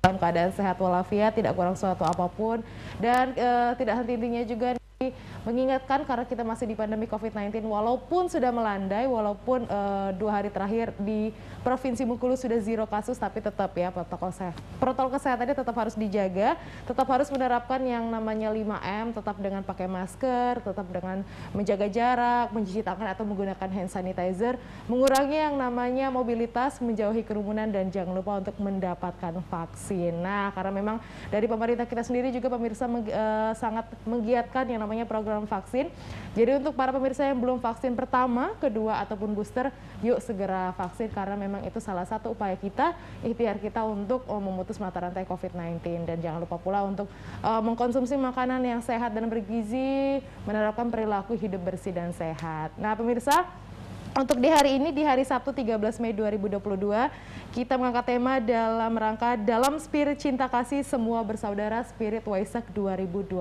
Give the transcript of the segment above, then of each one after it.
dalam keadaan sehat walafiat, tidak kurang suatu apapun, dan tidak henti-hentinya juga mengingatkan karena kita masih di pandemi COVID-19 walaupun sudah melandai, walaupun 2 hari terakhir di Provinsi Bengkulu sudah 0 kasus, tapi tetap ya protokol kesehatannya tetap harus dijaga, tetap harus menerapkan yang namanya 5M, tetap dengan pakai masker, tetap dengan menjaga jarak, mencuci tangan atau menggunakan hand sanitizer, mengurangi yang namanya mobilitas, menjauhi kerumunan, dan jangan lupa untuk mendapatkan vaksin. Nah, karena memang dari pemerintah kita sendiri juga pemirsa sangat menggiatkan yang namanya program vaksin. Jadi untuk para pemirsa yang belum vaksin pertama, kedua ataupun booster, yuk segera vaksin karena memang itu salah satu upaya kita, ikhtiar kita untuk memutus mata rantai COVID-19. Dan jangan lupa pula untuk mengkonsumsi makanan yang sehat dan bergizi, menerapkan perilaku hidup bersih dan sehat. Nah pemirsa, untuk di hari ini, di hari Sabtu 13 Mei 2022, kita mengangkat tema dalam rangka dalam spirit cinta kasih semua bersaudara, Spirit Waisak 2022.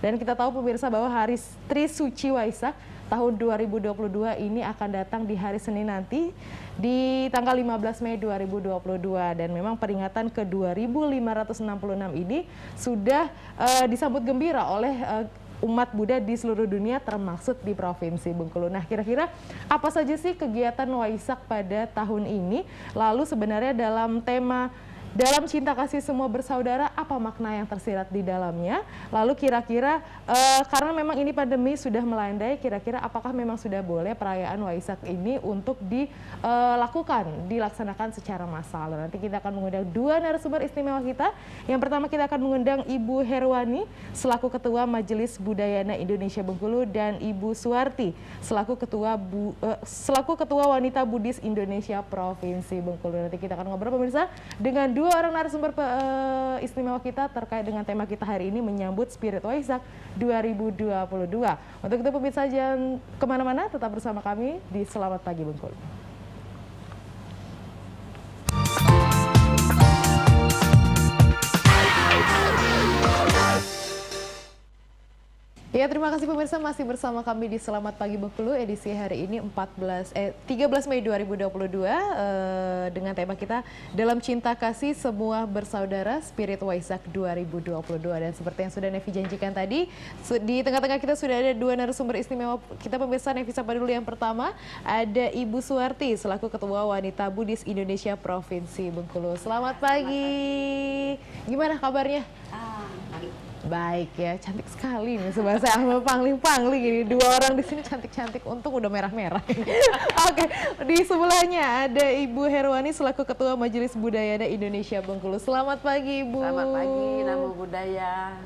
Dan kita tahu pemirsa bahwa hari Trisuci Waisak tahun 2022 ini akan datang di hari Senin nanti di tanggal 15 Mei 2022. Dan memang peringatan ke 2566 ini sudah disambut gembira oleh umat Buddha di seluruh dunia termasuk di Provinsi Bengkulu. Nah, kira-kira apa saja sih kegiatan Waisak pada tahun ini? Lalu sebenarnya dalam tema dalam cinta kasih semua bersaudara, apa makna yang tersirat di dalamnya? Lalu kira-kira karena memang ini pandemi sudah melandai, kira-kira apakah memang sudah boleh perayaan Waisak ini untuk dilaksanakan secara massal? Nanti kita akan mengundang 2 narasumber istimewa kita. Yang pertama kita akan mengundang Ibu Herwani selaku Ketua Majelis Budayana Indonesia Bengkulu, dan Ibu Suwarti selaku Ketua Wanita Buddhis Indonesia Provinsi Bengkulu. Nanti kita akan ngobrol pemirsa dengan 2 orang narasumber istimewa kita terkait dengan tema kita hari ini menyambut Spirit Waisak 2022. Untuk itu pemirsa jangan kemana-mana, tetap bersama kami di Selamat Pagi Bengkulu. Ya, terima kasih pemirsa masih bersama kami di Selamat Pagi Bengkulu edisi hari ini 13 Mei 2022 dengan tema kita dalam cinta kasih semua bersaudara, Spirit Waisak 2022. Dan seperti yang sudah Nevi janjikan tadi, di tengah-tengah kita sudah ada 2 narasumber istimewa kita pemirsa. Nevi sapa dulu yang pertama, ada Ibu Suwarti selaku Ketua Wanita Buddhis Indonesia Provinsi Bengkulu. Selamat pagi. Gimana kabarnya? Baik ya, cantik sekali nih sebahasa sama pangling-pangling gini. 2 orang di sini cantik-cantik, untung udah merah-merah. Oke, di sebelahnya ada Ibu Herwani selaku Ketua Majelis Budayana Indonesia Bengkulu. Selamat pagi Ibu. Selamat pagi, Namo Buddhaya.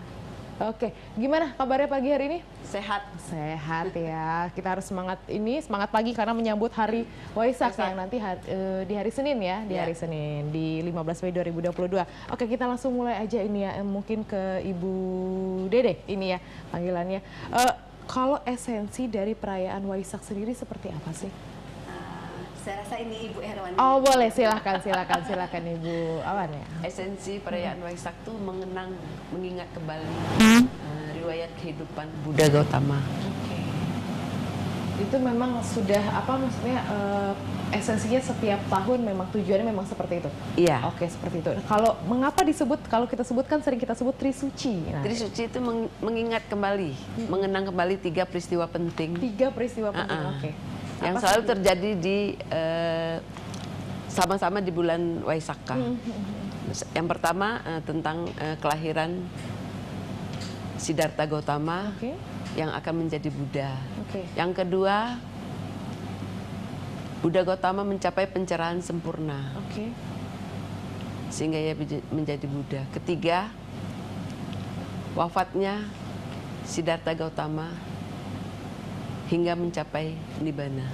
Oke, gimana kabarnya pagi hari ini? Sehat. Sehat ya. Kita harus semangat pagi karena menyambut hari Waisak yang nanti di hari Senin ya, di hari Senin di 15 Mei 2022. Oke, kita langsung mulai aja ini ya, mungkin ke Ibu Dede ini ya panggilannya. Kalau esensi dari perayaan Waisak sendiri seperti apa sih? Saya rasa ini Ibu Herwani. Oh boleh, silakan Ibu Awan ya. Esensi perayaan Waisak itu mengingat kembali riwayat kehidupan Buddha Gautama. Oke. Itu memang sudah esensinya setiap tahun memang tujuannya memang seperti itu. Iya. Oke, seperti itu. Kalau kita sebutkan sering kita sebut Trisuci. Nah, Trisuci itu mengingat kembali, mengenang kembali 3 peristiwa penting. 3 peristiwa penting. Oke. Yang selalu terjadi di sama-sama di bulan Waisaka. Yang pertama tentang kelahiran Siddhartha Gautama yang akan menjadi Buddha. Yang kedua, Buddha Gautama mencapai pencerahan sempurna sehingga ia menjadi Buddha. Ketiga, wafatnya Siddhartha Gautama hingga mencapai Nibbana.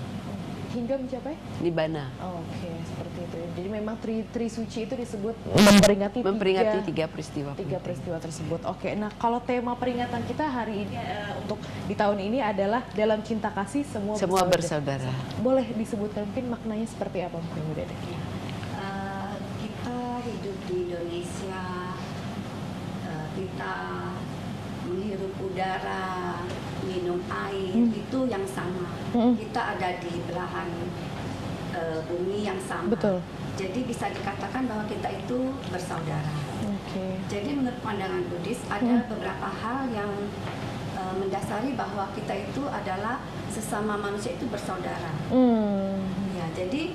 Hingga mencapai? Nibbana. Oke, seperti itu. Jadi memang Trisuci itu disebut memperingati 3 peristiwa. 3 peristiwa tersebut. Oke, nah kalau tema peringatan kita hari ini untuk di tahun ini adalah dalam cinta kasih semua bersaudara. Boleh disebutkan mungkin maknanya seperti apa mungkin Bu Dede? Kita hidup di Indonesia, kita menghirup udara, minum air, itu yang sama. Kita ada di belahan bumi yang sama. Betul. Jadi bisa dikatakan bahwa kita itu bersaudara. Oke. Jadi menurut pandangan Buddhis ada beberapa hal yang mendasari bahwa kita itu adalah sesama manusia itu bersaudara. Ya, jadi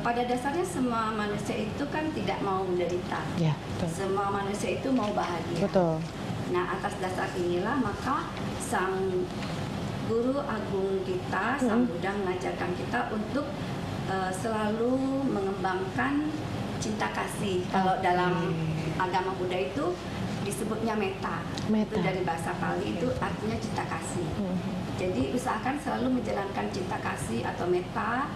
pada dasarnya semua manusia itu kan tidak mau menderita. Ya, betul. Semua manusia itu mau bahagia. Betul. Nah, atas dasar inilah maka sang guru agung kita, sang Buddha mengajarkan kita untuk selalu mengembangkan cinta kasih. Kalau dalam agama Buddha itu disebutnya metta. Metta. Itu dari bahasa Pali itu artinya cinta kasih. Jadi usahakan selalu menjalankan cinta kasih atau metta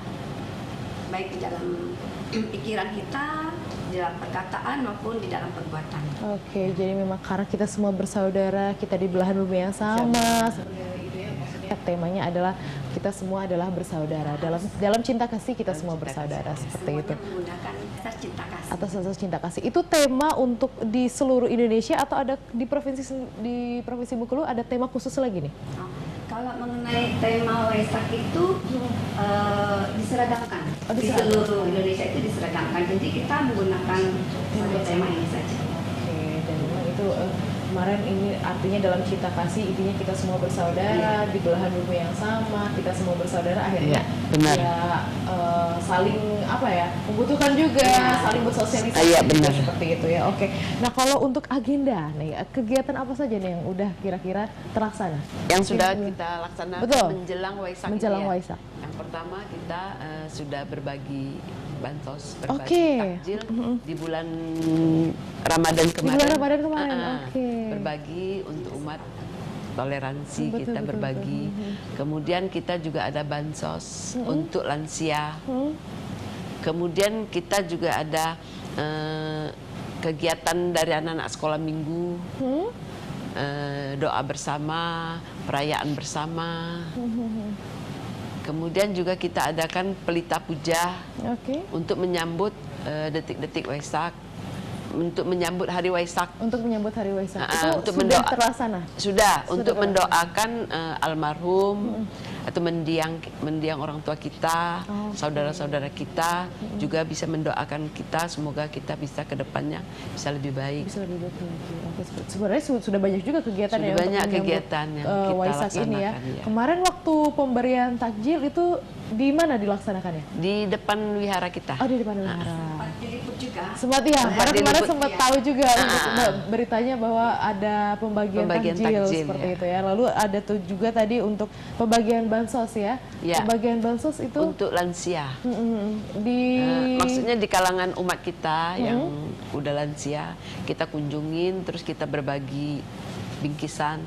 baik di dalam pikiran kita, di dalam perkataan maupun di dalam perbuatan. Oke, jadi memang karena kita semua bersaudara, kita di belahan bumi yang sama. Temanya adalah kita semua adalah bersaudara. Dalam cinta kasih kita semua bersaudara, seperti itu. Semuanya menggunakan asas cinta kasih. Atas asas cinta kasih. Itu tema untuk di seluruh Indonesia atau ada di provinsi Bengkulu ada tema khusus lagi nih? Kalau mengenai tema Waisak itu diseragamkan. Di seluruh Indonesia itu diseragamkan. Jadi kita menggunakan satu tema ini saja. Oke, dan memang itu kemarin ini artinya dalam cinta kasih intinya kita semua bersaudara di belahan bumi yang sama, kita semua bersaudara akhirnya benar. ya saling apa ya membutuhkan juga, saling bersosialisasi benar. seperti itu ya. Oke, nah kalau untuk agenda nih kegiatan apa saja nih yang udah kira-kira terlaksana? Yang sudah kita laksanakan Betul. menjelang Waisak. Menjelang ini ya. Waisak. Yang pertama kita sudah berbagi bansos, berbagi Oke. takjil di bulan Ramadan kemarin. Di bulan Ramadan kemarin, oke. Berbagi untuk umat toleransi, Betul, kita betul, berbagi. Kemudian kita juga ada bansos untuk lansia. Kemudian kita juga ada kegiatan dari anak-anak sekolah minggu, doa bersama, perayaan bersama. Kemudian juga kita adakan pelita puja untuk menyambut detik-detik Waisak, untuk menyambut hari Waisak. Untuk menyambut hari Waisak. Itu untuk sudah terlaksana? Sudah untuk mendoakan almarhum atau mendiang orang tua kita, saudara-saudara kita, juga bisa mendoakan kita semoga kita bisa ke depannya bisa lebih baik. Bisa lebih baik lagi. Oke, sebenarnya sudah banyak juga kegiatan Sudah ya banyak untuk kegiatan yang kita Waisak ini ya. laksanakan, ya. Kemarin waktu pemberian takjil itu di mana dilaksanakannya? Di depan wihara kita. Oh, di depan wihara. Sempat diliput juga. Sempat ya, karena kemarin diliput, sempat tahu juga beritanya bahwa ada pembagian takjil seperti itu ya. Lalu ada tuh juga tadi untuk pembagian bansos ya. Pembagian bansos itu untuk lansia. Maksudnya di kalangan umat kita yang udah lansia, kita kunjungin terus kita berbagi bingkisan.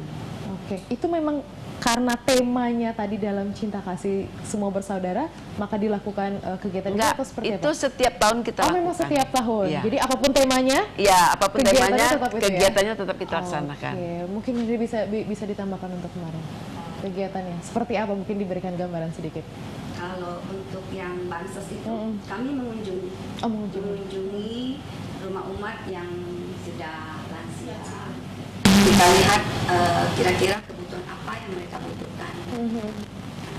Oke, itu memang karena temanya tadi dalam cinta kasih semua bersaudara, maka dilakukan kegiatan itu atau seperti itu apa? setiap tahun kita lakukan. Memang setiap tahun. Ya. Jadi apapun temanya? Ya, apapun temanya, kegiatannya ya? tetap kita laksanakan. Oke, mungkin ini bisa ditambahkan untuk kemarin kegiatannya. Seperti apa? Mungkin diberikan gambaran sedikit. Kalau untuk yang bansos itu kami mengunjungi rumah umat yang sudah lansia. Kita lihat kira-kira kebutuhan apa yang mereka butuhkan.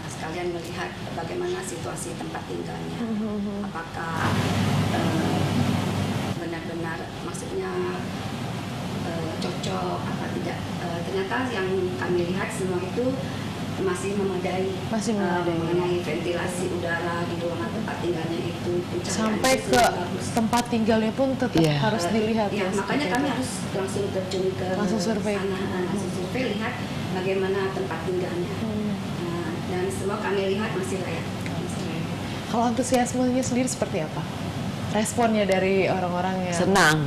Sekalian melihat bagaimana situasi tempat tinggalnya. Apakah benar-benar maksudnya cocok apa tidak. Ternyata yang kami lihat semua itu masih memadai, mengenai ventilasi udara di ruangan tempat tinggalnya itu. Sampai ke tempat tinggalnya pun tetap harus dilihat. Ya, makanya kami harus langsung terjun ke survei. sana, langsung survei lihat bagaimana tempat tinggalnya. Dan semua kami lihat masih layak. Kalau antusiasmenya sendiri seperti apa? Responnya dari orang-orang yang senang.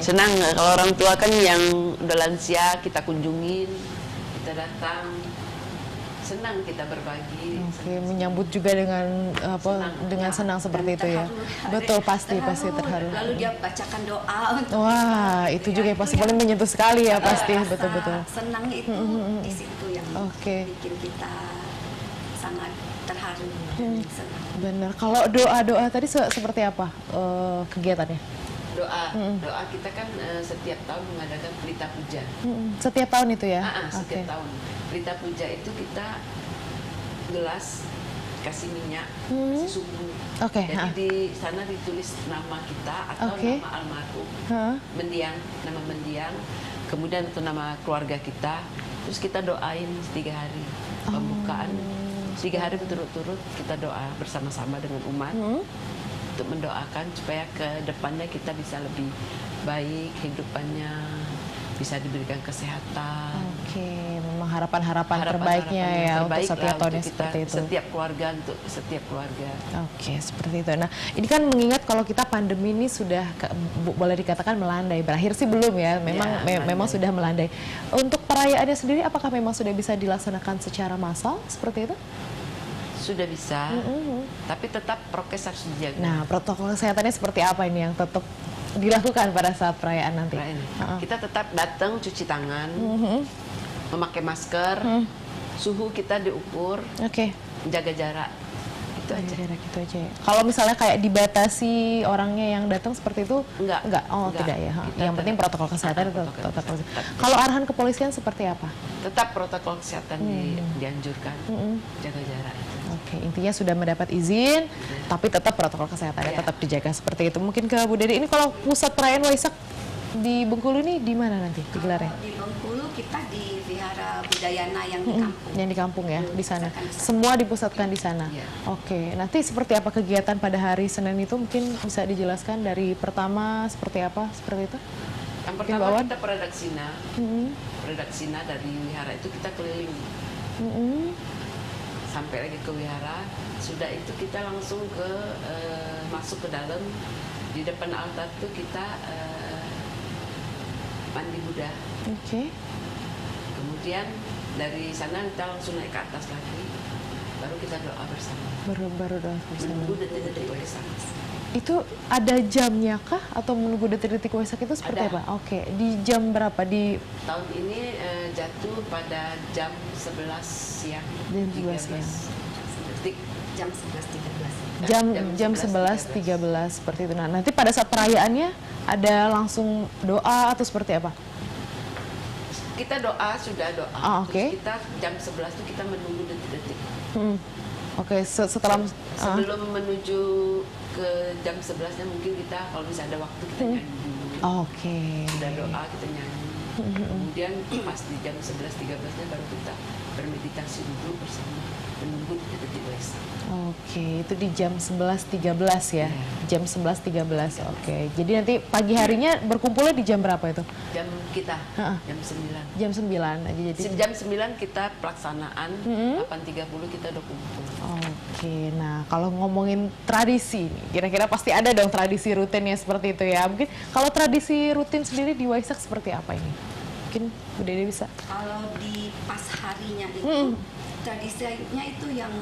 Senang kalau orang tua kan yang udah lansia kita kunjungin, kita datang. Senang kita berbagi. Menyambut juga dengan senang seperti itu ya. Betul, pasti terharu. Lalu dia bacakan doa untuk wah, itu juga yang pasti paling menyentuh sekali ya pasti, betul-betul. Senangnya itu di situ yang bikin kita sangat terharu. Benar. Kalau doa-doa tadi seperti apa kegiatannya? Doa kita kan setiap tahun mengadakan pelita puja. Setiap tahun itu ya? Setiap tahun. Pelita puja itu kita gelas kasih minyak, kasih suhu. Oke, Jadi di sana ditulis nama kita atau nama almarhum, nama mendiang, kemudian itu nama keluarga kita. Terus kita doain 3 hari pembukaan, 3 hari berturut-turut kita doa bersama-sama dengan umat untuk mendoakan supaya ke depannya kita bisa lebih baik kehidupannya, bisa diberikan kesehatan. Oke, memang harapan-harapan terbaiknya ya untuk setiap tahunnya seperti itu. Setiap keluarga, untuk setiap keluarga. Oke, seperti itu. Nah, ini kan mengingat kalau kita pandemi ini sudah boleh dikatakan melandai. Berakhir sih belum ya, memang memang sudah melandai. Untuk perayaannya sendiri, apakah memang sudah bisa dilaksanakan secara massal seperti itu? Sudah bisa, tapi tetap prokes harus dijaga. Nah, protokol kesehatannya seperti apa ini yang tetap dilakukan pada saat perayaan nanti? Kita tetap datang cuci tangan, memakai masker, suhu kita diukur, menjaga jarak. Itu aja. Jarak itu aja. Kalau misalnya kayak dibatasi orangnya yang datang seperti itu, enggak. Oh, tidak ya. Yang penting protokol kesehatan itu tetap. Kalau arahan kepolisian seperti apa? Tetap protokol kesehatan dianjurkan, jaga jarak. Oke, intinya sudah mendapat izin, tapi tetap protokol kesehatannya tetap dijaga seperti itu. Mungkin ke Bu Dede, ini kalau pusat perayaan Waisak di Bengkulu ini di mana nanti digelarnya? Di Bengkulu kita di Vihara Budayana yang di kampung. Yang di kampung ya, di sana. Semua dipusatkan di sana. Oke, nanti seperti apa kegiatan pada hari Senin itu, mungkin bisa dijelaskan dari pertama seperti apa, seperti itu? Yang pertama kita Pradaksina dari wihara itu kita keliling. Sampai lagi ke wihara, sudah itu kita langsung ke masuk ke dalam, di depan altar itu kita mandi Buddha. Kemudian dari sana kita langsung naik ke atas lagi, baru kita doa bersama. Baru doa bersama. Menunggu detik-detik Waisak. Itu ada jamnya kah atau menunggu detik-detik Waisak itu seperti apa? Oke, di jam berapa? Di tahun ini jatuh pada jam 11 siang. Jam 11 siang. Detik. Jam 11.13. Jam 11.13 seperti itu. Nah, nanti pada saat perayaannya ada langsung doa atau seperti apa? Kita doa, sudah doa. Terus kita jam 11 itu kita menunggu detik-detik. Setelah sebelum menuju ke jam 11-nya mungkin kita kalau bisa ada waktu kita nyanyi dulu. Sudah doa kita nyanyi. Kemudian pas di jam 11.13-nya baru kita bermeditasi dulu bersama menunggu detik Waisak. Itu di jam 11.13 ya. Jam 11.13. Jadi nanti pagi harinya berkumpulnya di jam berapa itu? Jam kita. Jam 9. Jam 9 aja jadi. Jam 9 kita pelaksanaan, 8.30 kita udah kumpul. Nah kalau ngomongin tradisi, kira-kira pasti ada dong tradisi rutinnya seperti itu ya. Mungkin kalau tradisi rutin sendiri di Waisak seperti apa ini? Mungkin Bu Dede bisa. Kalau di pas harinya itu, tradisinya itu yang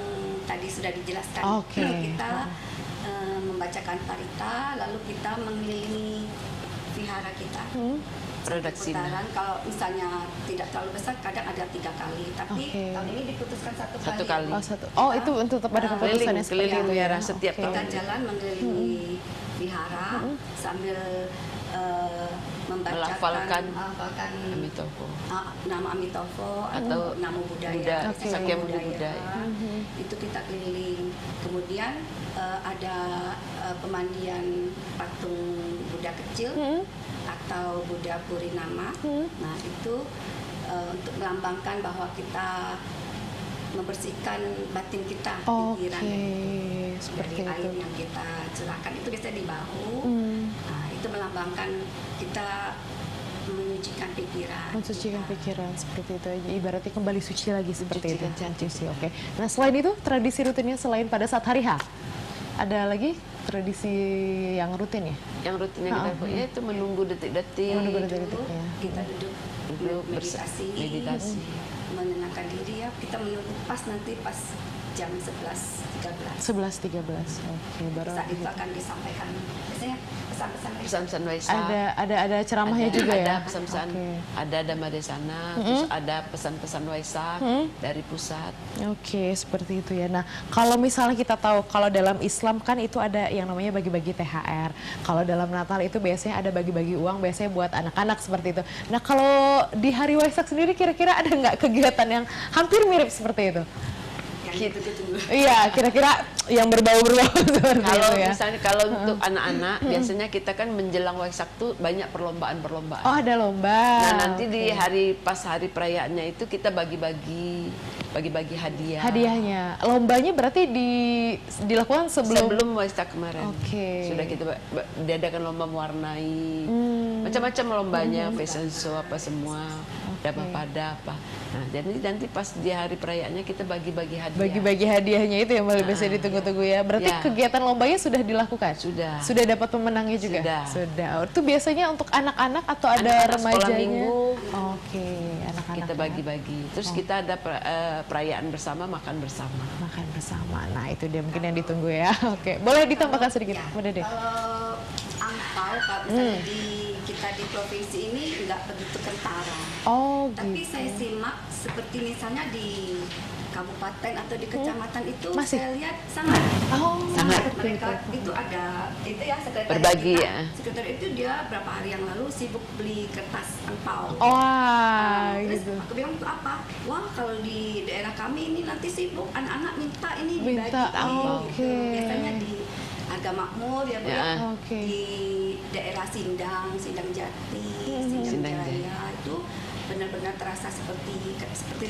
tadi sudah dijelaskan. Kita membacakan parita, lalu kita mengelilingi vihara kita. Pradaksina. Kalau misalnya tidak terlalu besar, kadang ada 3 kali. Tapi tahun ini diputuskan satu kali. Itu untuk tetap ada keputusannya seperti itu ya. Setiap tahun kita jalan mengelilingi vihara sambil membacakan nama Amitofo atau nama Buddha, Sakya Buddha. Itu kita keliling. Kemudian ada pemandian patung Buddha kecil atau Buddha Purinama. Nah itu untuk melambangkan bahwa kita membersihkan batin kita, pikiran dari air yang kita curahkan itu biasanya di bahu. Nah, itu melambangkan kita menyucikan pikiran. Mensucikan pikiran seperti itu aja. Ibaratnya kembali suci lagi seperti itu. Nah selain itu tradisi rutinnya selain pada saat hari H, ada lagi tradisi yang rutin ya? Yang rutinnya kita punya itu menunggu detik-detik. Kita duduk meditasi. Menenangkan diri ya, kita menunggu pas jam 11.13. 11.13. Baru saat itu akan disampaikan biasanya pesan-pesan Waisak. Ada ceramahnya juga ya. Ada pesan-pesan, ada Dhamma Desana, terus ada pesan-pesan Waisak dari pusat. Seperti itu ya. Nah, kalau misalnya kita tahu kalau dalam Islam kan itu ada yang namanya bagi-bagi THR. Kalau dalam Natal itu biasanya ada bagi-bagi uang, biasanya buat anak-anak seperti itu. Nah, kalau di hari Waisak sendiri kira-kira ada nggak kegiatan yang hampir mirip seperti itu? sedikit. Iya, kira-kira yang berbau-berbau seperti Kalau itu ya. misalnya kalau untuk anak-anak biasanya kita kan menjelang Waisak tuh banyak perlombaan-perlombaan. Oh, ada lomba. Nah, nanti di pas hari perayaannya itu kita bagi-bagi hadiah. Hadiahnya. Lombanya berarti dilakukan sebelum Waisak kemarin. Oke. Sudah kita diadakan lomba mewarnai. Macam-macam lombanya, fashion show apa semua. Dapat pada apa. Nah, jadi nanti pas di hari perayaannya kita bagi-bagi hadiah. Bagi-bagi hadiahnya itu yang biasanya ditunggu-tunggu ya. Berarti kegiatan lombanya sudah dilakukan? Sudah. Sudah dapat pemenangnya juga? Sudah. Oh, itu biasanya untuk anak-anak atau ada remajanya? Sekolah minggu. Oke, anak-anak. Kita bagi-bagi. Terus kita ada perayaan bersama, makan bersama. Makan bersama. Nah, itu dia mungkin yang ditunggu ya. Oke, boleh ditambahkan sedikit, Bu Dede? Kalau angpau, kalau misalnya kita di provinsi ini nggak begitu kentara. Oh, Tapi gitu. saya simak seperti misalnya di kabupaten atau di kecamatan itu Masih? saya lihat sangat Sangat. mereka itu ada itu ya sekretariat Berbagi kita. ya. Sekretariat itu dia berapa hari yang lalu sibuk beli kertas angpau. Wah, Terus gitu. aku bilang itu apa? Wah, kalau di daerah kami ini nanti sibuk anak-anak minta ini dibagi. Oke. Biasanya di Harga Makmur ya, Bu, Ya. Oke. di daerah Sindang Jati, Sindang Jaya itu benar-benar terasa seperti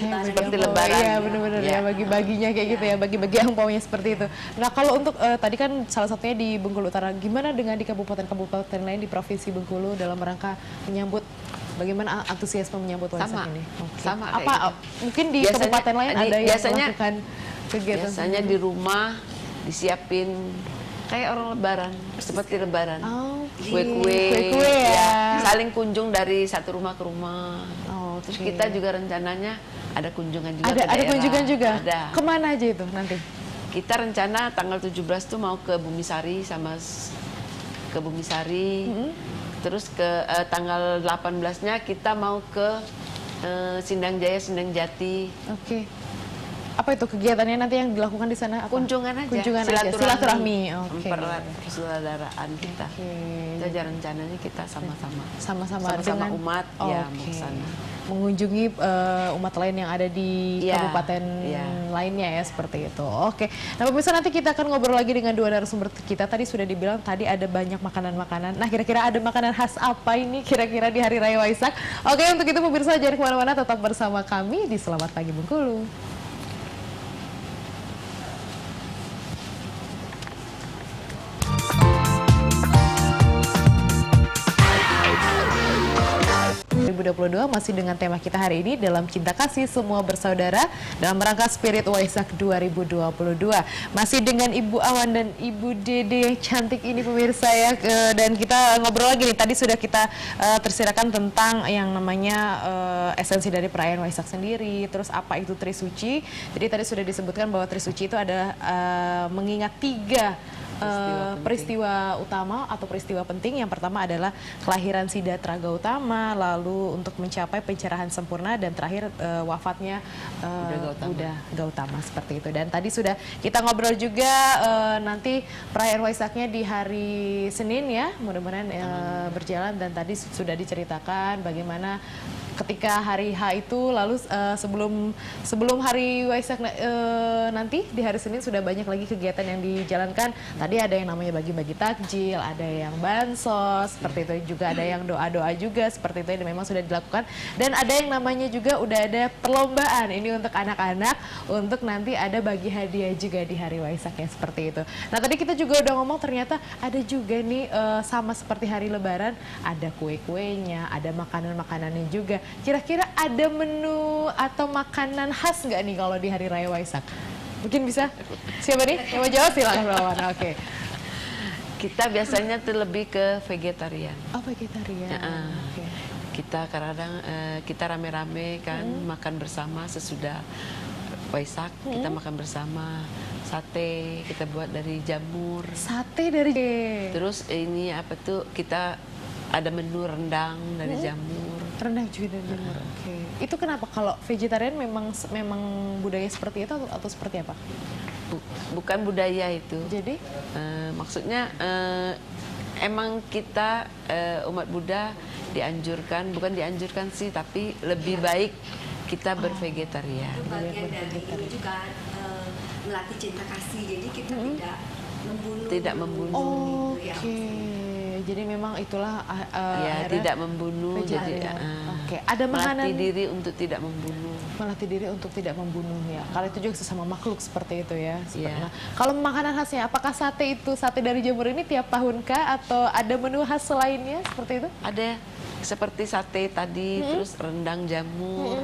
lebaran. Seperti angpau. lebaran. Iya, benar-benar ya, Ya. bagi-baginya kayak gitu ya, bagi-bagi angpaunya seperti itu. Nah, kalau untuk tadi kan salah satunya di Bengkulu Utara, gimana dengan di kabupaten-kabupaten lain di Provinsi Bengkulu dalam rangka menyambut bagaimana antusiasme menyambut Waisak Sama. ini? Oke. Sama kayak Apa gitu. mungkin di Biasanya- kabupaten lain ada yang melakukan kegiatan? Biasanya di rumah disiapin kayak orang lebaran, seperti lebaran. Kue-kue, ya. saling kunjung dari satu rumah ke rumah. Oh, Terus kita juga rencananya ada kunjungan juga ke ada daerah. kunjungan juga. Ada. Kemana aja itu nanti? Kita rencana tanggal 17 tuh mau ke Bumisari ke Bumisari. Terus ke tanggal 18-nya kita mau ke Sindang Jaya, Sindang Jati. Oke. Apa itu kegiatannya nanti yang dilakukan di sana? Apa? Kunjungan aja, Kunjungan aja, silaturahmi. Oke. Mempererat persaudaraan kita. Oke. Itu aja rencananya kita sama-sama. Sama-sama Sama-sama dengan umat ya mau Oke. ke sana. Mengunjungi umat lain yang ada di Iya, kabupaten iya. lainnya ya seperti itu. Oke. Nah, pemirsa nanti kita akan ngobrol lagi dengan dua narasumber kita. Tadi sudah dibilang tadi ada banyak makanan-makanan. Nah, kira-kira ada makanan khas apa ini kira-kira di Hari Raya Waisak? Oke, untuk itu pemirsa jangan kemana-mana, tetap bersama kami di Selamat Pagi Bengkulu. Masih dengan tema kita hari ini dalam Cinta Kasih Semua Bersaudara dalam rangka Spirit Waisak 2022. Masih dengan Ibu Awan dan Ibu Dede yang cantik ini pemirsa ya, dan kita ngobrol lagi nih. Tadi sudah kita tersirakan tentang yang namanya esensi dari perayaan Waisak sendiri, terus apa itu Trisuci. Jadi tadi sudah disebutkan bahwa Trisuci itu ada mengingat tiga peristiwa utama atau peristiwa penting. Yang pertama adalah kelahiran Siddhartha Gautama, lalu untuk mencapai pencerahan sempurna, dan terakhir wafatnya Buddha Gautama seperti itu. Dan tadi sudah kita ngobrol juga nanti perayaan Waisaknya di hari Senin ya, mudah-mudahan berjalan. Dan tadi sudah diceritakan bagaimana ketika hari H itu, lalu sebelum hari Waisak nanti di hari Senin sudah banyak lagi kegiatan yang dijalankan. Tadi ada yang namanya bagi-bagi takjil, ada yang bansos, seperti itu, juga ada yang doa-doa juga seperti itu yang memang sudah dilakukan. Dan ada yang namanya juga udah ada perlombaan ini untuk anak-anak, untuk nanti ada bagi hadiah juga di hari Waisak ya, seperti itu. Nah, tadi kita juga udah ngomong ternyata ada juga nih sama seperti hari Lebaran, ada kue-kuenya, ada makanan-makanannya juga. Kira-kira ada menu atau makanan khas nggak nih kalau di hari Raya Waisak? Mungkin bisa? Siapa nih? Yang mau jawab silakan Lawan. Oke. Kita biasanya tuh lebih ke vegetarian. Oh, vegetarian. Oke. Kita kadang kita rame-rame kan makan bersama sesudah Waisak. Kita makan bersama sate, kita buat dari jamur. Sate dari Terus ini apa tuh, kita ada menu rendang dari jamur. rendang juga dari jamur. Oke. Itu kenapa kalau vegetarian memang budaya seperti itu atau seperti apa? Bukan budaya itu. Jadi Maksudnya emang kita umat Buddha bukan dianjurkan sih, tapi lebih baik kita bervegetarian. Itu bagian dari ini juga melatih cinta kasih. Jadi kita tidak membunuh. Oke, seperti itu, jadi memang itulah Ya, akhirnya tidak membunuh. Jadi Oke, ada makanan melatih diri untuk tidak membunuh. melatih diri untuk tidak membunuh ya. Kalau itu juga sesama makhluk seperti itu ya. Iya. Nah, kalau makanan khasnya, apakah sate itu sate dari Jamur ini tiap tahun kah atau ada menu khas lainnya seperti itu? Ada seperti sate tadi, terus rendang jamur.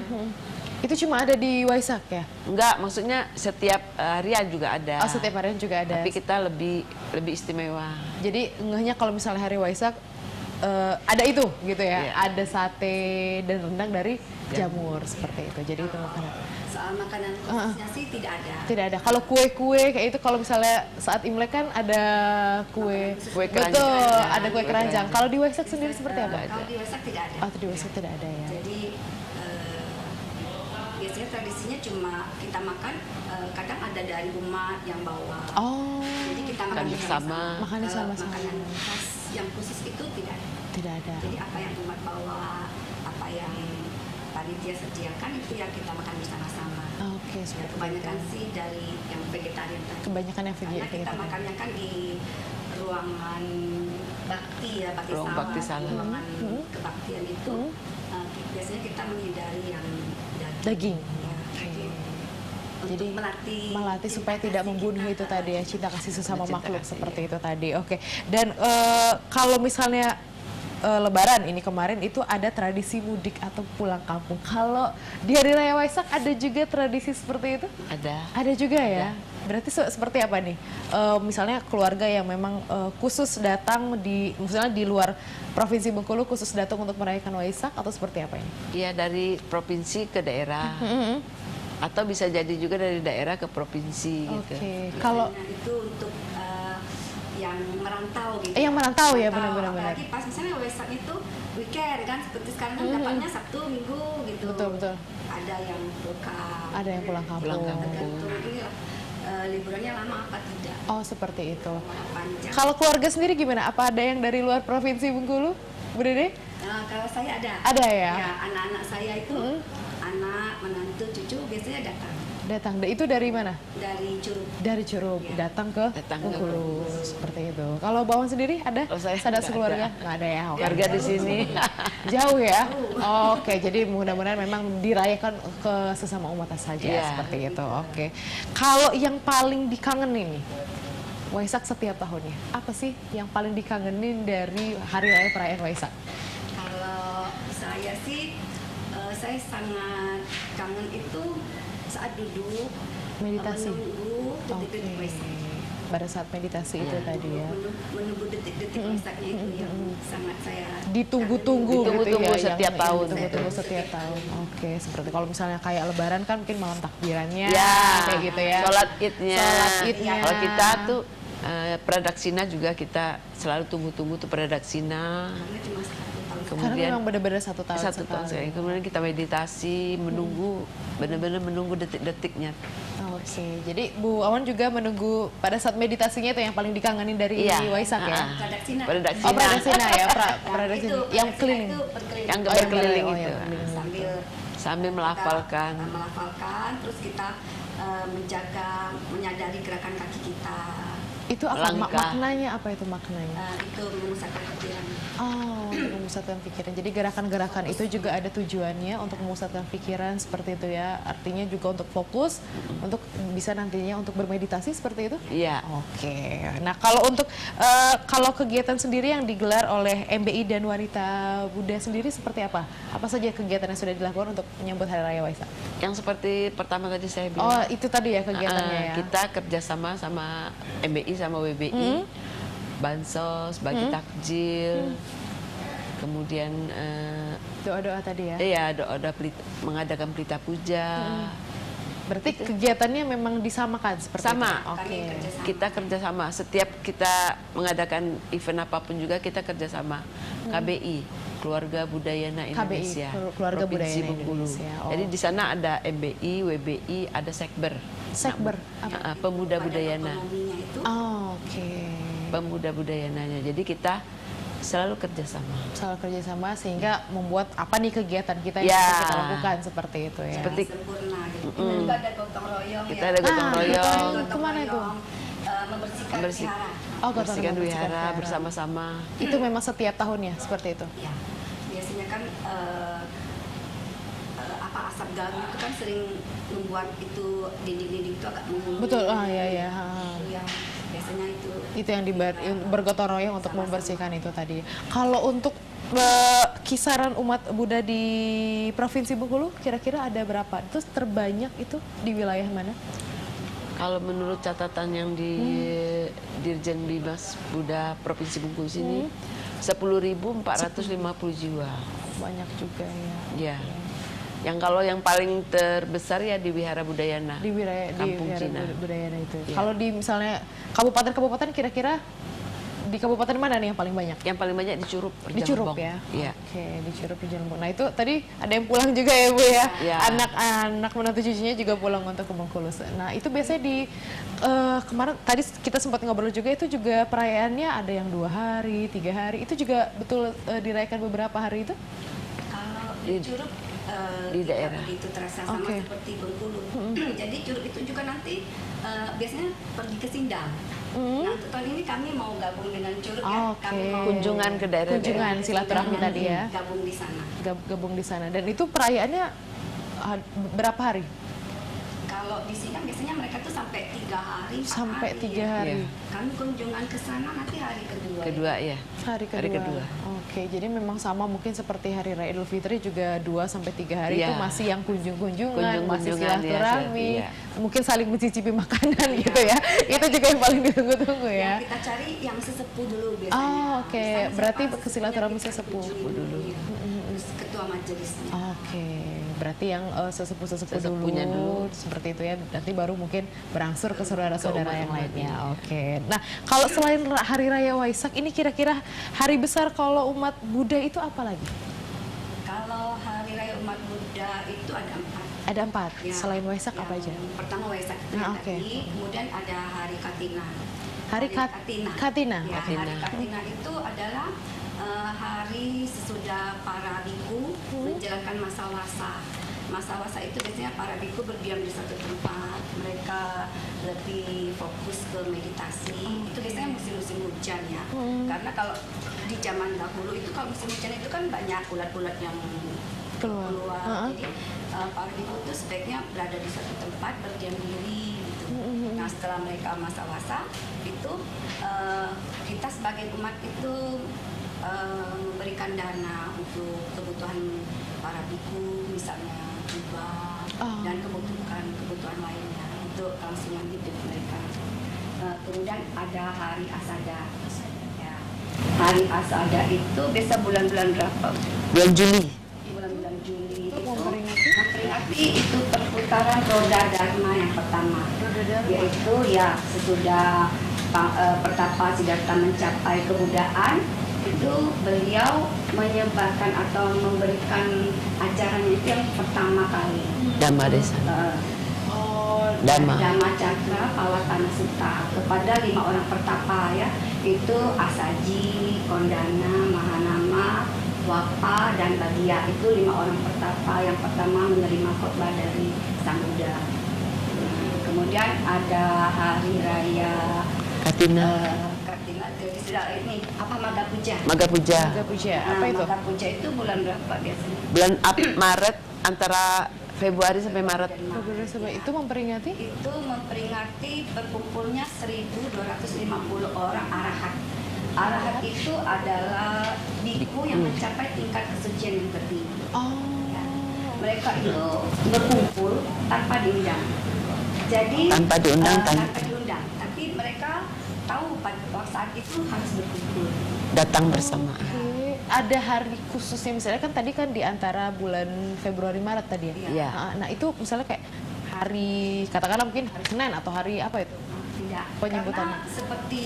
Itu cuma ada di Waisak ya? Enggak, maksudnya setiap harian juga ada. Oh, setiap harian juga ada. Tapi kita lebih istimewa. Jadi ngehnya kalau misalnya hari Waisak ada itu gitu ya. Iya. Ada sate dan rendang dari Jamur seperti itu. Jadi itu makanan. soal makanan khususnya sih tidak ada. Tidak ada. Kalau kue-kue kayak itu kalau misalnya saat Imlek kan ada kue. Kue keranjang. Betul, ada kue Kue keranjang. keranjang. Kalau di Waisak sendiri seperti apa? Kalau di Waisak tidak ada. Oh, di Waisak tidak ada ya. Jadi biasanya tradisinya cuma kita makan, kadang ada dari umat yang bawa. Oh, Jadi kita makan Makan bersama. Makannya Kalau sama-sama. makanan khas yang khusus itu tidak ada. tidak ada. Jadi apa yang umat bawa, apa yang panitia sediakan itu yang kita makan bersama-sama. Oke, Ya, seperti kebanyakan itu. sih dari yang vegetarian tadi. Kebanyakan yang Karena kita vegetarian. makannya kan di ruangan bakti ya, bakti Ruang salah, bakti salah. ruangan kebaktian itu biasanya kita menghindari yang Daging. Ya, daging. Untuk Jadi melatih cinta supaya tidak kasih membunuh kita itu tadi ya, cinta kasih sesama Cinta makhluk kasih, seperti itu tadi. Oke. Dan kalau misalnya Lebaran ini kemarin itu ada tradisi mudik atau pulang kampung. Kalau di Hari Raya Waisak ada juga tradisi seperti itu? Ada. Ada juga ya. Berarti seperti apa nih? Misalnya keluarga yang memang khusus datang misalnya di luar provinsi Bengkulu khusus datang untuk merayakan Waisak atau seperti apa ini? Iya, dari provinsi ke daerah. Atau bisa jadi juga dari daerah ke provinsi gitu. Oke. Kalau Biasanya itu untuk yang merantau gitu. yang merantau ya, benar-benar. Apalagi pas misalnya Waisak itu weekend kan, seperti sekarang kan dapatnya Sabtu, Minggu gitu. Betul. Ada yang pulang. Ada yang pulang kampung. Pulang kampung. Tergantung ini liburannya lama apa tidak. Oh, seperti itu. Panjang. Kalau keluarga sendiri gimana? Apa ada yang dari luar provinsi Bengkulu? Bu Dede? Kalau saya ada. Ada ya? Ya, anak-anak saya itu anak, menantu, cucu biasanya Datang. Itu dari mana? dari Curug. Dari Curug. Iya. Datang ke Bengkulu. Seperti itu. Kalau Bawang sendiri ada? Oh, saya Sadat nggak sekeluarga? ada. Nggak ada ya? Oke. Warga di sini. Jauh ya? Oke, jadi mudah-mudahan memang dirayakan ke sesama umat saja Iya. seperti itu. Oke. Kalau yang paling dikangenin nih, Waisak setiap tahunnya, apa sih yang paling dikangenin dari Hari Raya Perayaan Waisak? Kalau saya sih, saya sangat kangen itu saat duduk Meditasi. menunggu detik-detik Oke. Waisak. Pada saat meditasi itu tadi ya. Menunggu detik-detik Waisaknya itu yang sangat saya Ditunggu-tunggu gitu Ditunggu-tunggu ya, setiap yang tahun. ditunggu-tunggu setiap tahun. Oke, seperti kalau misalnya kayak Lebaran kan mungkin malam takbirannya Ya, kayak gitu ya. sholat idnya. Sholat idnya. Kalau kita tuh pradaksina juga kita selalu tunggu-tunggu tuh pradaksina. karena cuma 1 tahun. Karena Kemudian memang benar-benar satu tahun satu tahun sekali. Kemudian kita meditasi, menunggu, benar-benar menunggu detik-detiknya. Oke, jadi Bu Awan juga menunggu pada saat meditasinya itu yang paling dikangenin dari Iya. Waisak ya? Pradaksina. Pradaksina. Oh, Pradaksina ya, Nah, Pradaksina. itu Yang pradaksina keliling. itu berkeliling. Yang Oh, berkeliling oh, itu. yang berkeliling. Sambil Melafalkan. kita, melafalkan, terus kita menjaga, menyadari gerakan kaki kita. Itu apa Melangkah. maknanya? Apa itu maknanya? Itu memusatkan pikiran. Oh, untuk memusatkan pikiran. Jadi gerakan-gerakan itu juga ada tujuannya untuk memusatkan pikiran seperti itu ya. Artinya juga untuk fokus, untuk bisa nantinya untuk bermeditasi seperti itu. Iya. Oke. Nah, kalau kegiatan sendiri yang digelar oleh MBI dan Wanita Buddha sendiri seperti apa? Apa saja kegiatan yang sudah dilakukan untuk menyambut Hari Raya Waisak? Yang seperti pertama tadi saya bilang. Oh, itu tadi ya kegiatannya ya. Kita kerjasama sama MBI sama WBI, bansos, bagi takjil, kemudian Doa-doa tadi ya. iya doa-doa mengadakan pelita puja. Berarti kegiatannya memang disamakan seperti Sama. itu. Oke. Kami kerjasama. Kita kerjasama, setiap kita mengadakan event apapun juga kita kerjasama. KBI, Keluarga Budayana Indonesia, Keluarga Provinsi Budayana Bengkulu. Indonesia. Oh. Jadi di sana ada MBI, WBI, ada Sekber. Sekber, Pemuda Badan Budayana. ekonominya itu Oh, oke. Pemuda Budayananya. Jadi kita Selalu kerjasama. Selalu kerjasama sehingga membuat apa nih kegiatan kita yang Ya. bisa kita lakukan seperti itu ya. Seperti sempurna gitu. Kita juga ada gotong royong kita ya. ada gotong royong, Gotong Kemana itu? royong, membersihkan Membersih- wihara. Oh, gotong bersihkan royong wihara wihara. bersama-sama. Itu memang setiap tahunnya seperti itu. Ya, biasanya kan apa asap garam itu kan sering membuat itu dinding-dinding itu agak menguning. Betul. Ya. Itu yang biasanya itu. Itu yang bergotong royong untuk Sama-sama. membersihkan itu tadi. Kalau untuk kisaran umat Buddha di Provinsi Bengkulu kira-kira ada berapa? Terus terbanyak itu di wilayah mana? Kalau menurut catatan yang di Dirjen Bimas Buddha Provinsi Bengkulu sini, 10.450 jiwa. Banyak juga ya. Ya. Yang kalau yang paling terbesar ya di Wihara Budayana. Di wilayah Kampung Wihara Cina. Budayana itu. Iya. Kalau di misalnya kabupaten-kabupaten kira-kira di kabupaten mana nih yang paling banyak? Yang paling banyak di Curup, Di Curup Jelembong. ya. Iya. Oke, di Curup di Jelembong. Nah, itu tadi ada yang pulang juga ya, Bu ya. Iya. Anak-anak menantu cucunya juga pulang untuk ke Bengkulu. Nah, itu biasanya di kemarin tadi kita sempat ngobrol juga, itu juga perayaannya ada yang 2 hari, 3 hari. Itu juga betul dirayakan beberapa hari itu? Kalau di Curup di tidak daerah. begitu terasa sama Oke. seperti Bengkulu. Jadi Curup itu juga nanti biasanya pergi ke Sindang. Nah, untuk tahun ini kami mau gabung dengan Curup ya. Oke. Kami mau Kunjungan ke daerah-daerah. Kunjungan silaturahmi tadi ya. Gabung di sana. Gabung di sana. Dan itu perayaannya berapa hari? Kalau di sini kan biasanya mereka tuh sampai 3 hari, 4 Sampai hari, 3 ya. hari. Iya. Kami kunjungan ke sana nanti hari kedua. Kedua ya. Hari kedua. Hari kedua. Oke, jadi memang sama mungkin seperti Hari Raya Idul Fitri juga 2 sampai 3 hari Iya. itu masih yang kunjung-kunjungan, masih Kunjung-kunjungan, ya, silaturahmi, iya. mungkin saling mencicipi makanan gitu ya. Itu juga yang paling ditunggu-tunggu ya. Yang kita cari yang sesepuh dulu biasanya. Oh, oke. Misalnya Berarti siapa ke silaturahmi sesepuhnya kita sesepuh kunjungi dulu. ya. Terus ketua majelisnya. Oke, berarti yang sesepuh-sesepuh Sesepuhnya dulu, dulu. seperti itu ya. Nanti baru mungkin berangsur ke saudara-saudara Ke yang umat-umat, lainnya. iya. Oke. Nah, kalau selain Hari Raya Waisak ini kira-kira hari besar kalau umat Buddha itu apa lagi? Kalau hari raya umat Buddha itu ada 4. Ada 4. Ya, Selain Waisak yang apa aja? Pertama Waisak itu Ah, yang oke. tadi, kemudian ada hari Katina. Hari Katina. Katina. Ya, Katina. hari Katina itu adalah hari sesudah para biku menjalankan masa wasa. Masa wasa itu biasanya para biku berdiam di satu tempat, mereka lebih fokus ke meditasi. Itu biasanya musim-musim hujan ya. Karena kalau di zaman dahulu itu kalau musim hujan itu kan banyak ulat-ulat yang Keluar. keluar. Jadi para biku itu sebaiknya berada di satu tempat berdiam diri gitu. Nah, setelah mereka masa wasa itu kita sebagai umat itu memberikan dana untuk kebutuhan para biku, misalnya hibah dan kebutuhan lainnya untuk kelangsungan hidup mereka. Kemudian ada hari Asada. Ya. Hari Asada itu biasa bulan-bulan berapa? Bulan Juli. Bulan-bulan Juli itu memperingati itu perputaran roda dharma yang pertama. Yaitu ya sesudah pertapa Siddhartha mencapai kebudaan, itu beliau menyebarkan atau memberikan ajarannya itu yang pertama kali. Dhamma Desa. Dhamma. Dhamma Cakra Pawatana Sutta kepada 5 orang pertapa ya, itu Asaji, Kondana, Mahanama, Wapa, dan Bagia. Itu 5 orang pertapa yang pertama menerima khotbah dari Sang Buddha. Kemudian ada hari raya Katina. Kartina, jadi sudah ini apa Maga Puja. Maga Puja. Maga Puja. Apa itu? Maga Puja itu bulan berapa biasanya? Bulan Maret, antara Februari sampai Maret. Februari sampai itu memperingati Itu memperingati berkumpulnya 1.250 orang arahat. Arahat itu adalah biku yang mencapai tingkat kesucian yang tertinggi. Ya. Mereka itu berkumpul tanpa diundang. Jadi Tanpa diundang, tanpa diundang. Tapi mereka tahu pada saat itu harus berkumpul. Datang bersama. Oke. Ada hari khususnya misalnya kan tadi kan di antara bulan Februari Maret tadi ya. Iya. Nah, itu misalnya kayak hari katakanlah mungkin hari Senin atau hari apa itu? Tidak. Penyebutannya. Karena seperti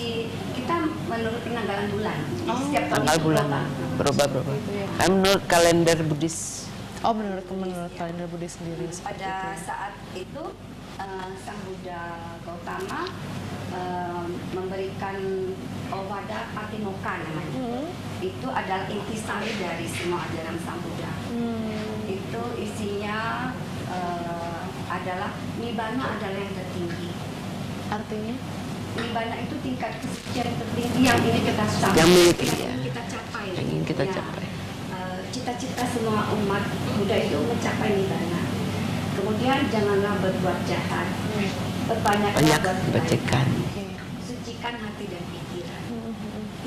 kita menurut penanggalan bulan. Jadi Oh, setiap tahun Tanggal itu bulan berubah. berubah. Itu ya. Kan menurut kalender Buddhis. Oh, menurut kalender Buddhis sendiri seperti Pada itu. saat itu Sang Buddha Gautama memberikan Ovada Patimokkha namanya. Itu adalah intisari dari semua ajaran Sang Buddha. Itu isinya adalah Nibbana adalah yang tertinggi. Artinya? Nibbana itu tingkat kesucian tertinggi yang ini kita capai. Yang miliki, yang ya. ingin kita capai. Yang ingin kita Ya. capai. Cita-cita semua umat Buddha itu mencapai Nibbana. Kemudian janganlah berbuat jahat. Banyak Berbanyaklah kebaikan. Oke. Sucikan hati dan pikiran.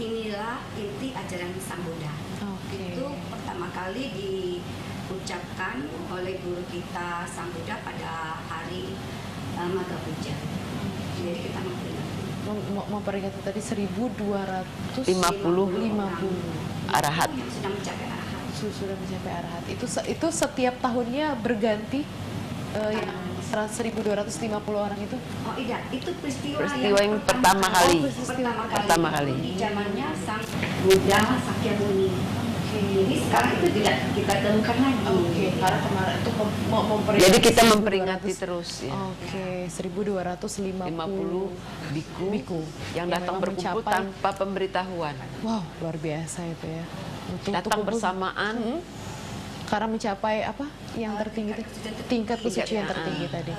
Inilah inti ajaran Sang Buddha. Oke. Itu pertama kali diucapkan oleh guru kita Sang Buddha pada hari Magha Puja. Jadi kita Memperingati tadi 1250 50 arahat. yang sudah mencapai arahat. sudah mencapai arahat. Itu setiap tahunnya berganti yang 1250 orang itu. Oh iya, itu peristiwa Yang pertama kali. Pertama kali. Di zamannya Sang Buddha Sakyamuni. Jadi sekarang itu tidak kita temukan lagi. Oke, karena kemarin itu memperingati. Jadi kita memperingati terus ya. Oke, 1250 50 biku, yang datang memang berkumpul mencapai- tanpa pemberitahuan. Wow, luar biasa itu ya. Datang kumpul- bersamaan. Karena mencapai apa? Yang tertinggi itu tingkat kesucian Tingkat, tertinggi tadi.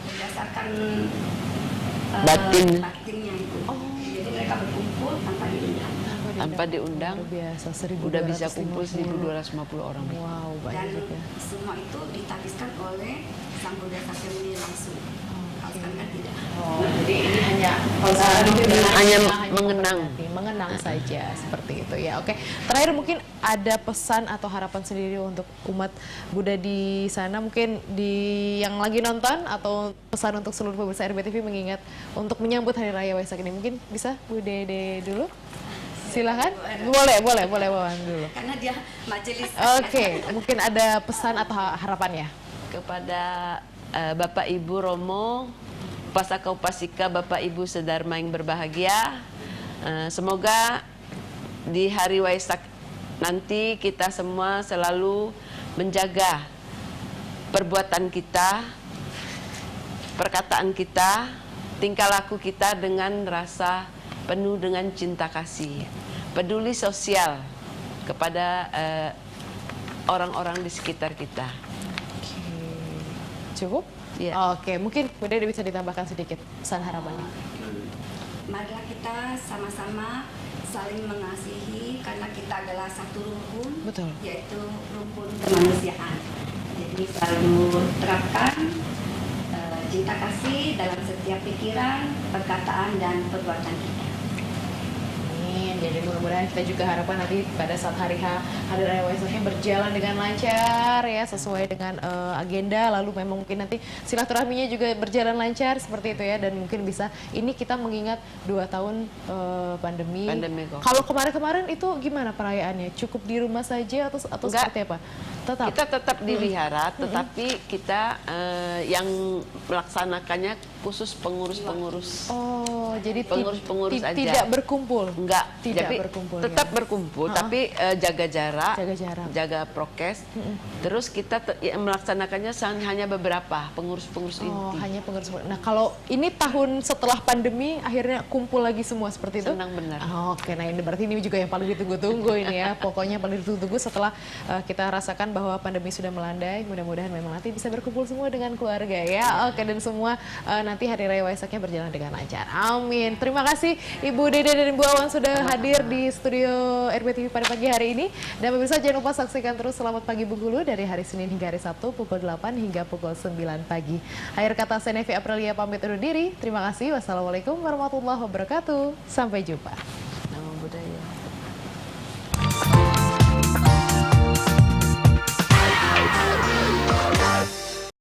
Berdasarkan Batinnya itu. Oh. Jadi mereka berkumpul tanpa diundang. Tanpa diundang. Luar biasa, 1250. Udah bisa kumpul 1250 orang. Wow, Dan banyak ya. semua itu ditabiskan oleh Sang Buddha Sakyamuni langsung. Kalau sekarang kan tidak. Oh, jadi ini hanya Hanya mengenang. mengenang saja seperti itu ya. Oke, terakhir mungkin ada pesan atau harapan sendiri untuk umat Buddha di sana, mungkin di yang lagi nonton, atau pesan untuk seluruh pemirsa RBTV mengingat untuk menyambut Hari Raya Waisak ini. Mungkin bisa Bu Dede dulu? Silahkan. Boleh Wawan dulu. Karena dia majelis. Oke, mungkin ada pesan atau harapan ya? Kepada Bapak Ibu Romo, Upasaka Upasika, Bapak Ibu Sedharma yang berbahagia, semoga di hari Waisak nanti kita semua selalu menjaga perbuatan kita, perkataan kita, tingkah laku kita dengan rasa penuh dengan cinta kasih, peduli sosial kepada orang-orang di sekitar kita. Cukup? Iya. Oke, mungkin Bu Dede bisa ditambahkan sedikit pesan harapannya. Marilah kita sama-sama saling mengasihi karena kita adalah satu rumpun, Betul. yaitu rumpun kemanusiaan. Jadi selalu terapkan cinta kasih dalam setiap pikiran, perkataan, dan perbuatan kita. Amin. Jadi mudah-mudahan kita juga harapkan nanti pada saat hari Raya Waisaknya berjalan dengan lancar ya, sesuai dengan agenda. Lalu memang mungkin nanti silaturahminya juga berjalan lancar seperti itu ya, dan mungkin bisa ini kita mengingat 2 tahun pandemi. Kok. Kalau kemarin-kemarin itu gimana perayaannya? Cukup di rumah saja atau Enggak. seperti apa? Tetap. Kita tetap dilihat, tetapi kita yang melaksanakannya khusus pengurus-pengurus. Oh, jadi Pengurus-pengurus aja. tidak berkumpul. Enggak, Tidak tapi berkumpul, tetap ya. berkumpul, tapi jaga jarak, Jaga jarak. jaga prokes. Terus kita melaksanakannya hanya beberapa pengurus-pengurus Oh, inti. hanya pengurus. Nah, kalau ini tahun setelah pandemi akhirnya kumpul lagi semua seperti itu? Senang benar. Oh, oke, nah ini berarti ini juga yang paling ditunggu-tunggu ini ya. Pokoknya paling ditunggu setelah kita rasakan bahwa pandemi sudah melandai. Mudah-mudahan memang nanti bisa berkumpul semua dengan keluarga ya. Oke, dan semua nanti Hari Raya Waisaknya berjalan dengan lancar. Amin. Terima kasih Ibu Dede dan Ibu Awan sudah hadir di studio RBTV pada pagi hari ini. Dan pemirsa jangan lupa saksikan terus Selamat Pagi Bengkulu dari hari Senin hingga hari Sabtu pukul 8 hingga pukul 9 pagi. Akhir kata saya Nevi Aprilia pamit undur diri. Terima kasih. Wassalamualaikum warahmatullahi wabarakatuh. Sampai jumpa.